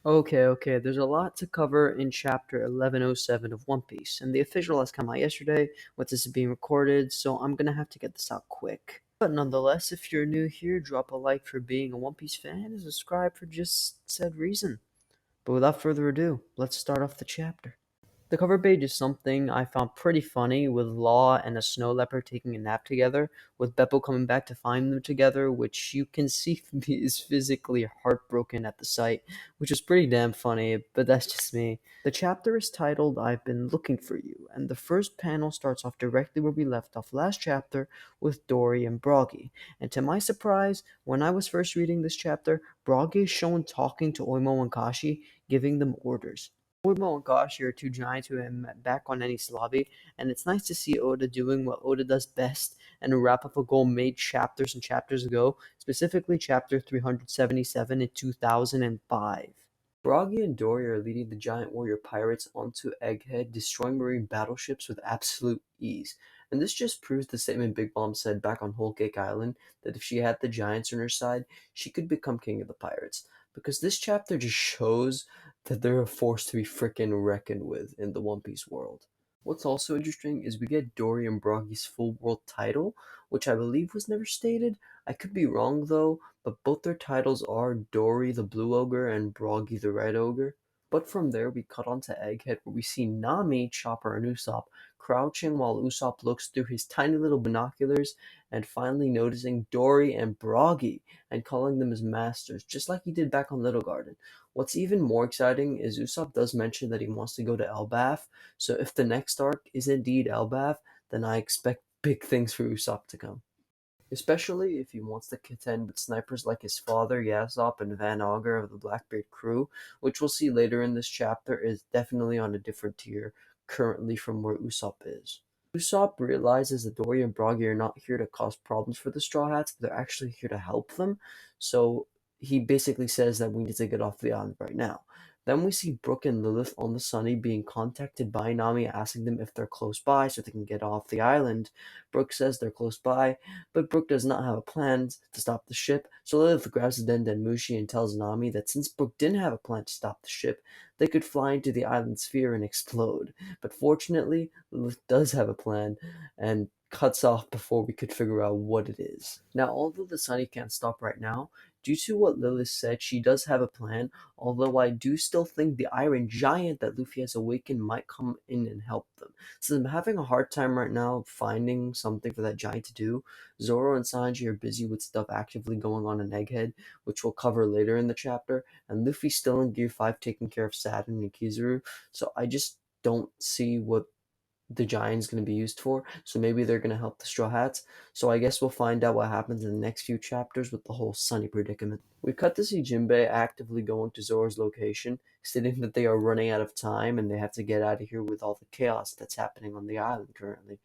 Okay, there's a lot to cover in chapter 1107 of One Piece, and the official has come out yesterday, with this being recorded, so I'm gonna have to get this out quick. But nonetheless, if you're new here, drop a like for being a One Piece fan and subscribe for just said reason. But without further ado, let's start off the chapter. The cover page is something I found pretty funny, with Law and a snow leopard taking a nap together, with Beppo coming back to find them together, which you can see is physically heartbroken at the sight, which is pretty damn funny, but that's just me. The chapter is titled I've Been Looking for You, and the first panel starts off directly where we left off last chapter with Dory and Broggy. And to my surprise, when I was first reading this chapter, Broggy is shown talking to Oimo and Kashi, giving them orders. Oimo and Kashi are two giants who have met back on Enies Lobby, and it's nice to see Oda doing what Oda does best and wrap up a goal made chapters and chapters ago, specifically chapter 377 in 2005. Broggy and Dory are leading the giant warrior pirates onto Egghead, destroying marine battleships with absolute ease. And this just proves the statement Big Mom said back on Whole Cake Island, that if she had the giants on her side, she could become king of the pirates. Because this chapter just shows that they're a force to be frickin' reckoned with in the One Piece world. What's also interesting is we get Dory and Broggy's full world title, which I believe was never stated. I could be wrong though, but both their titles are Dory the Blue Ogre and Broggy the Red Ogre. But from there we cut onto Egghead where we see Nami, Chopper, and Usopp crouching while Usopp looks through his tiny little binoculars and finally noticing Dory and Broggy and calling them his masters, just like he did back on Little Garden. What's even more exciting is Usopp does mention that he wants to go to Elbaf, so if the next arc is indeed Elbaf, then I expect big things for Usopp to come. Especially if he wants to contend with snipers like his father, Yasopp, and Van Augur of the Blackbeard crew, which we'll see later in this chapter is definitely on a different tier currently from where Usopp is. Usopp realizes that Dory and Broggy are not here to cause problems for the Straw Hats, but they're actually here to help them, so he basically says that we need to get off the island right now. Then we see Brook and Lilith on the Sunny being contacted by Nami asking them if they're close by so they can get off the island. Brook says they're close by, but Brook does not have a plan to stop the ship, so Lilith grabs the Mushi and tells Nami that since Brook didn't have a plan to stop the ship, they could fly into the island sphere and explode. But fortunately, Lilith does have a plan and cuts off before we could figure out what it is. Now, although the Sunny can't stop right now, due to what Lilith said, she does have a plan, although I do still think the Iron Giant that Luffy has awakened might come in and help them. Since I'm having a hard time right now finding something for that giant to do, Zoro and Sanji are busy with stuff actively going on in Egghead, which we'll cover later in the chapter, and Luffy's still in Gear 5 taking care of Saturn and Kizaru, so I just don't see what the giant's going to be used for, so maybe they're going to help the Straw Hats. So I guess we'll find out what happens in the next few chapters with the whole Sunny predicament. We cut to see Jinbei actively going to Zoro's location, stating that they are running out of time and they have to get out of here with all the chaos that's happening on the island currently.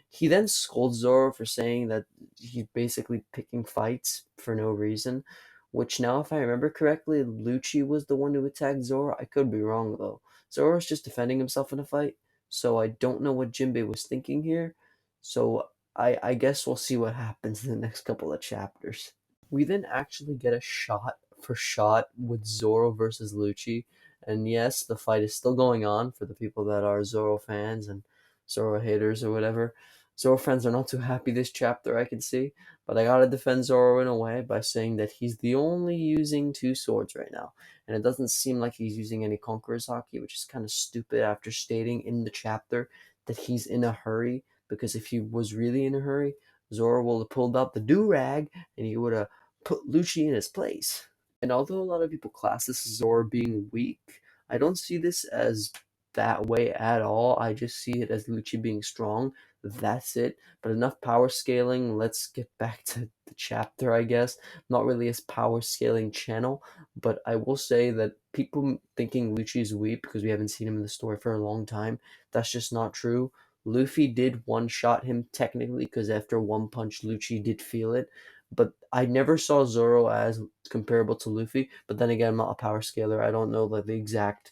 He then scolds Zoro for saying that he's basically picking fights for no reason, which now, if I remember correctly, Lucci was the one who attacked Zoro. I could be wrong though. Zoro's just defending himself in a fight, so I don't know what Jinbei was thinking here. So I guess we'll see what happens in the next couple of chapters. We then actually get a shot for shot with Zoro versus Lucci, and yes, the fight is still going on for the people that are Zoro fans and Zoro haters or whatever. Zoro fans are not too happy this chapter, I can see, but I gotta defend Zoro in a way by saying that he's the only using two swords right now, and it doesn't seem like he's using any Conqueror's Haki, which is kind of stupid after stating in the chapter that he's in a hurry, because if he was really in a hurry, Zoro would have pulled out the do-rag and he would have put Lucci in his place. And although a lot of people class this as Zoro being weak, I don't see this as that way at all. I just see it as Lucci being strong. That's it. But enough power scaling. Let's get back to the chapter, I guess. Not really a power scaling channel, but I will say that people thinking Lucci is weak because we haven't seen him in the story for a long time, that's just not true. Luffy did one shot him technically because after one punch, Lucci did feel it, but I never saw Zoro as comparable to Luffy. But then again, I'm not a power scaler. I don't know like the exact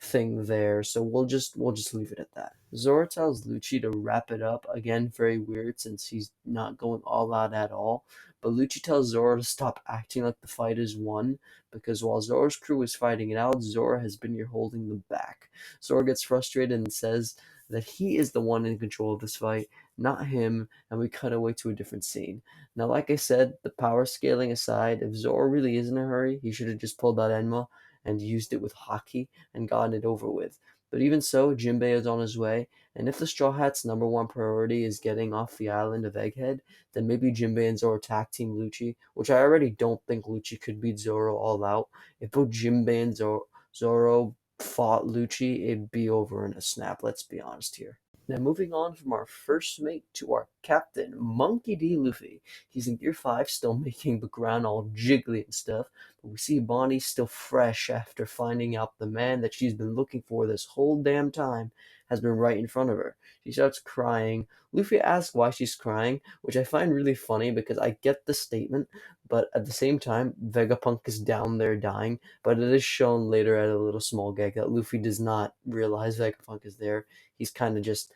thing there, so we'll just leave it at that. Zoro tells Lucci to wrap it up. Again, very weird since he's not going all out at all. But Lucci tells Zoro to stop acting like the fight is won, because while Zoro's crew is fighting it out, Zoro has been here holding them back. Zoro gets frustrated and says that he is the one in control of this fight, not him, and we cut away to a different scene. Now, like I said, the power scaling aside, if Zoro really is in a hurry, he should have just pulled out Enma and used it with Haki and gotten it over with. But even so, Jinbei is on his way, and if the Straw Hats' number one priority is getting off the island of Egghead, then maybe Jinbei and Zoro tag team Lucci, which I already don't think Lucci could beat Zoro all out. If both Jinbei and Zoro fought Lucci, it'd be over in a snap, let's be honest here. Now, moving on from our first mate to our captain, Monkey D. Luffy. He's in Gear 5, still making the ground all jiggly and stuff, but we see Bonnie still fresh after finding out the man that she's been looking for this whole damn time has been right in front of her. She starts crying. Luffy asks why she's crying, which I find really funny because I get the statement, but at the same time, Vegapunk is down there dying, but it is shown later at a little small gag that Luffy does not realize Vegapunk is there. He's kind of just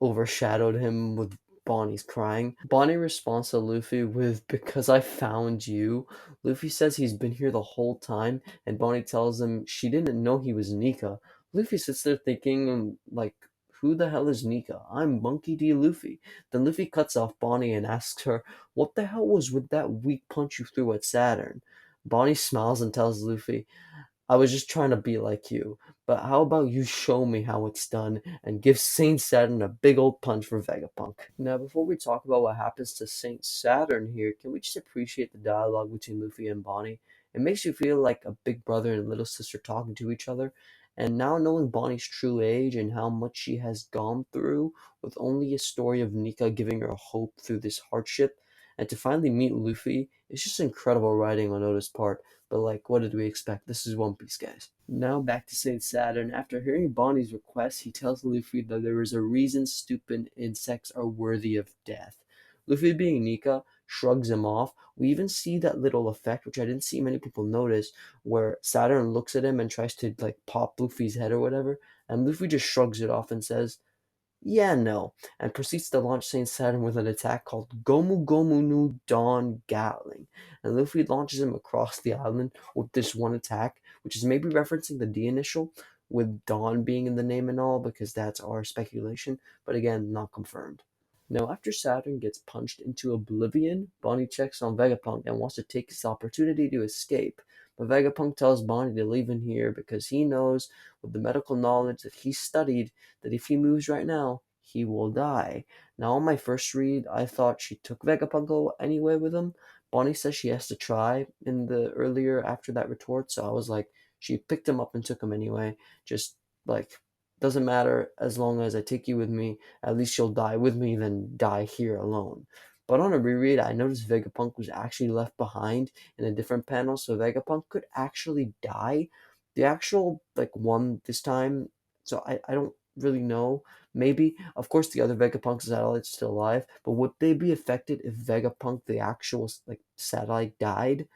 overshadowed him with Bonnie's crying. Bonnie responds to Luffy with, "Because I found you." Luffy says he's been here the whole time, and Bonnie tells him she didn't know he was Nika. Luffy sits there thinking, like, who the hell is Nika? I'm Monkey D. Luffy. Then Luffy cuts off Bonnie and asks her, what the hell was with that weak punch you threw at Saturn? Bonnie smiles and tells Luffy, I was just trying to be like you. But how about you show me how it's done and give Saint Saturn a big old punch for Vegapunk? Now, before we talk about what happens to Saint Saturn here, can we just appreciate the dialogue between Luffy and Bonnie? It makes you feel like a big brother and little sister talking to each other. And now knowing Bonnie's true age and how much she has gone through, with only a story of Nika giving her hope through this hardship, and to finally meet Luffy, it's just incredible writing on Oda's part. But like, what did we expect? This is One Piece, guys. Now back to Saint Saturn. After hearing Bonnie's request, he tells Luffy that there is a reason stupid insects are worthy of death. Luffy, being Nika, shrugs him off. We even see that little effect, which I didn't see many people notice, where Saturn looks at him and tries to like pop Luffy's head or whatever, and Luffy just shrugs it off and says, yeah, no, and proceeds to launch Saint Saturn with an attack called Gomu Gomu no Dawn Gatling. And Luffy launches him across the island with this one attack, which is maybe referencing the D initial, with Dawn being in the name and all, because that's our speculation, but again, not confirmed. Now, after Saturn gets punched into oblivion, Bonnie checks on Vegapunk and wants to take this opportunity to escape. But Vegapunk tells Bonnie to leave him here because he knows, with the medical knowledge that he studied, that if he moves right now, he will die. Now, on my first read, I thought she took Vegapunk anyway with him. Bonnie says she has to try in the earlier after that retort, so I was like, she picked him up and took him anyway. Just like, doesn't matter as long as I take you with me. At least you'll die with me than die here alone. But on a reread, I noticed Vegapunk was actually left behind in a different panel, so Vegapunk could actually die. The actual like one this time, so I don't really know. Maybe, of course, the other Vegapunk satellite's still alive, but would they be affected if Vegapunk, the actual like satellite, died?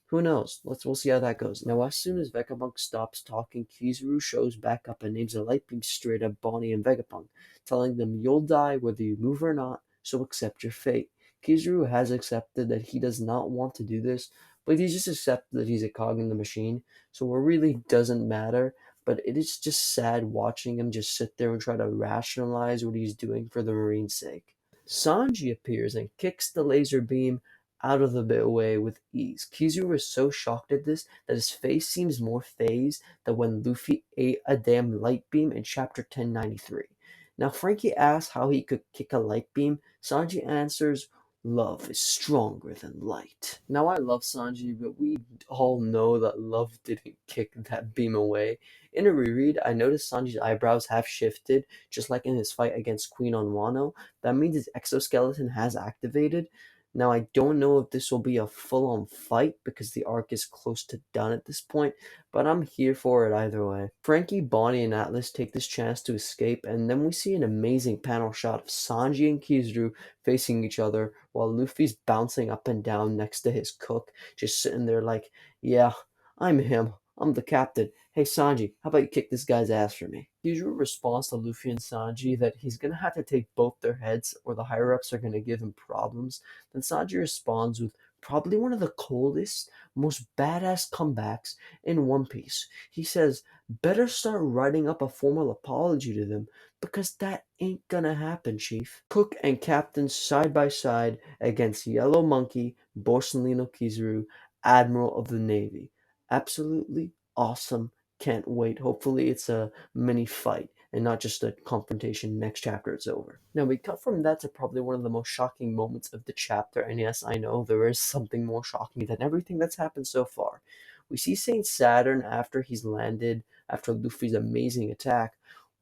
Who knows? We'll see how that goes. Now, as soon as Vegapunk stops talking, Kizaru shows back up and names a light beam straight at Bonnie and Vegapunk, telling them you'll die whether you move or not, so accept your fate. Kizaru has accepted that he does not want to do this, but he's just accepted that he's a cog in the machine, so it really doesn't matter. But it is just sad watching him just sit there and try to rationalize what he's doing for the Marine's sake. Sanji appears and kicks the laser beam out of the way with ease. Kizaru is so shocked at this that his face seems more phased than when Luffy ate a damn light beam in chapter 1093. Now Frankie asks how he could kick a light beam. Sanji answers, love is stronger than light. Now I love Sanji, but we all know that love didn't kick that beam away. In a reread, I noticed Sanji's eyebrows have shifted, just like in his fight against Queen on Wano. That means his exoskeleton has activated. Now, I don't know if this will be a full on fight because the arc is close to done at this point, but I'm here for it either way. Frankie, Bonnie, and Atlas take this chance to escape, and then we see an amazing panel shot of Sanji and Kizaru facing each other while Luffy's bouncing up and down next to his cook, just sitting there like, yeah, I'm him. I'm the captain. Hey Sanji, how about you kick this guy's ass for me? Usual response to Luffy and Sanji that he's gonna have to take both their heads or the higher ups are gonna give him problems. Then Sanji responds with probably one of the coldest, most badass comebacks in One Piece. He says, better start writing up a formal apology to them because that ain't gonna happen, Chief. Cook and Captain side by side against Yellow Monkey, Borsalino Kizaru, Admiral of the Navy. Absolutely awesome. Can't wait. Hopefully, it's a mini fight and not just a confrontation next chapter it's over. Now, we cut from that to probably one of the most shocking moments of the chapter. And yes, I know there is something more shocking than everything that's happened so far. We see Saint Saturn after he's landed, after Luffy's amazing attack.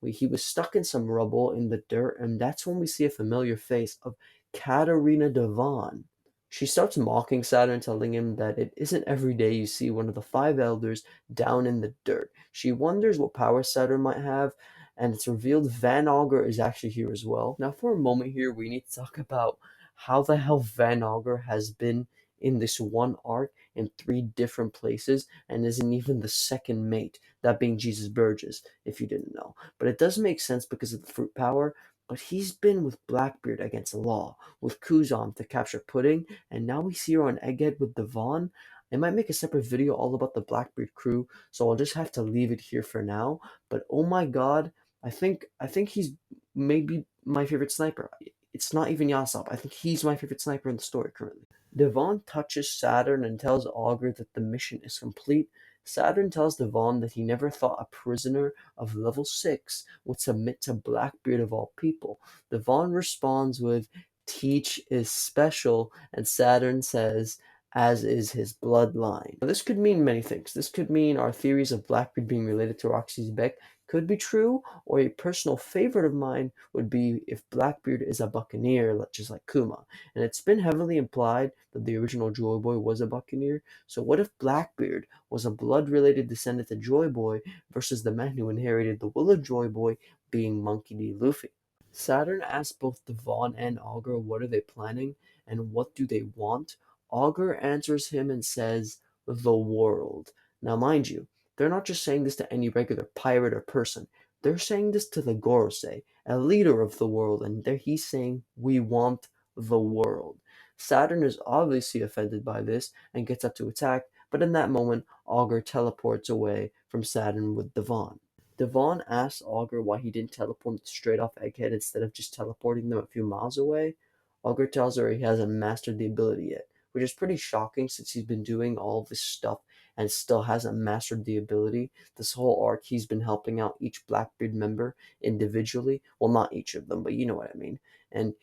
He was stuck in some rubble in the dirt, and that's when we see a familiar face of Katarina Devon. She starts mocking Saturn, telling him that it isn't every day you see one of the five elders down in the dirt. She wonders what power Saturn might have, and it's revealed Van Augur is actually here as well. Now, for a moment here, we need to talk about how the hell Van Augur has been in this one arc in three different places and isn't even the second mate, that being Jesus Burgess, if you didn't know. But it does make sense because of the fruit power, but he's been with Blackbeard against Law, with Kuzan to capture Pudding, and now we see her on Egghead with Devon. I might make a separate video all about the Blackbeard crew, so I'll just have to leave it here for now. But oh my god, I think he's maybe my favorite sniper. It's not even Yasop. I think he's my favorite sniper in the story currently. Devon touches Saturn and tells Augur that the mission is complete. Saturn tells Devon that he never thought a prisoner of level 6 would submit to Blackbeard of all people. Devon responds with, Teach is special, and Saturn says, as is his bloodline. Now, this could mean many things. This could mean our theories of Blackbeard being related to Roxy's Beck could be true, or a personal favorite of mine would be if Blackbeard is a buccaneer, just like Kuma. And it's been heavily implied that the original Joy Boy was a buccaneer. So what if Blackbeard was a blood-related descendant to Joy Boy versus the man who inherited the will of Joy Boy being Monkey D. Luffy? Saturn asks both Devon and Augur what are they planning and what do they want. Augur answers him and says, the world. Now, mind you, they're not just saying this to any regular pirate or person. They're saying this to the Gorosei, a leader of the world, and he's saying, we want the world. Saturn is obviously offended by this and gets up to attack, but in that moment, Augur teleports away from Saturn with Devon. Devon asks Augur why he didn't teleport them straight off Egghead instead of just teleporting them a few miles away. Augur tells her he hasn't mastered the ability yet, which is pretty shocking since he's been doing all this stuff and still hasn't mastered the ability. This whole arc, he's been helping out each Blackbeard member individually. Well, not each of them, but you know what I mean. And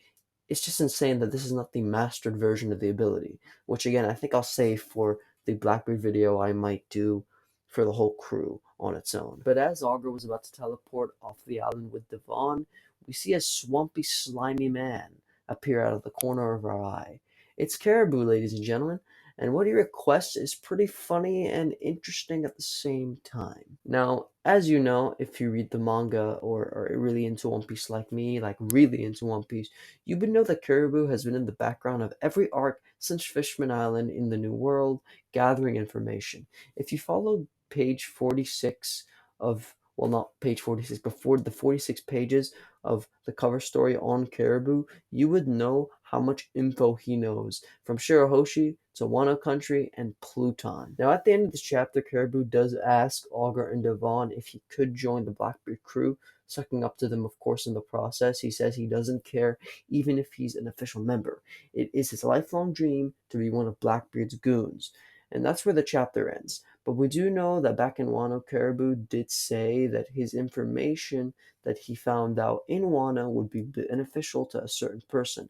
it's just insane that this is not the mastered version of the ability, which again, I think I'll save for the Blackbeard video I might do for the whole crew on its own. But as Augur was about to teleport off the island with Devon, we see a swampy, slimy man appear out of the corner of our eye. It's Caribou, ladies and gentlemen, and what he requests is pretty funny and interesting at the same time. Now, as you know, if you read the manga or are really into One Piece like me, like really into One Piece, you would know that Caribou has been in the background of every arc since Fishman Island in the New World, gathering information. If you follow page 46 of, well, not page 46, but for the 46 pages of the cover story on Caribou, you would know how much info he knows from Shirahoshi to Wano Country and Pluton. Now, at the end of this chapter, Caribou does ask Augur and Devon if he could join the Blackbeard crew, sucking up to them, of course, in the process. He says he doesn't care even if he's an official member. It is his lifelong dream to be one of Blackbeard's goons. And that's where the chapter ends. But we do know that back in Wano, Caribou did say that his information that he found out in Wano would be beneficial to a certain person.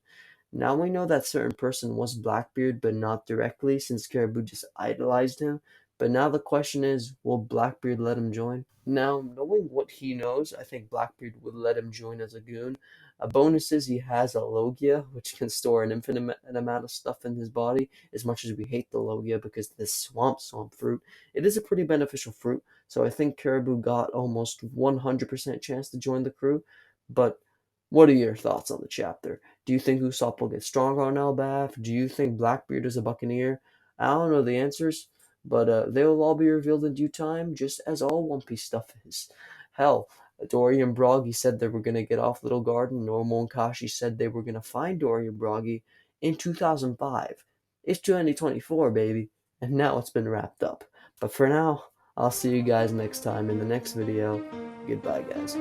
Now we know that certain person was Blackbeard, but not directly, since Caribou just idolized him. But now the question is, will Blackbeard let him join? Now, knowing what he knows, I think Blackbeard would let him join as a goon. A bonus is he has a Logia, which can store an infinite amount of stuff in his body. As much as we hate the Logia because this swamp fruit, it is a pretty beneficial fruit. So I think Caribou got almost 100% chance to join the crew. But what are your thoughts on the chapter? Do you think Usopp will get stronger on Elbaf? Do you think Blackbeard is a buccaneer? I don't know the answers, But they will all be revealed in due time, just as all One Piece stuff is. Hell, Dory and Broggy said they were going to get off Little Garden. Normal and Kashi said they were going to find Dory and Broggy in 2005. It's 2024, baby, and now it's been wrapped up. But for now, I'll see you guys next time in the next video. Goodbye, guys.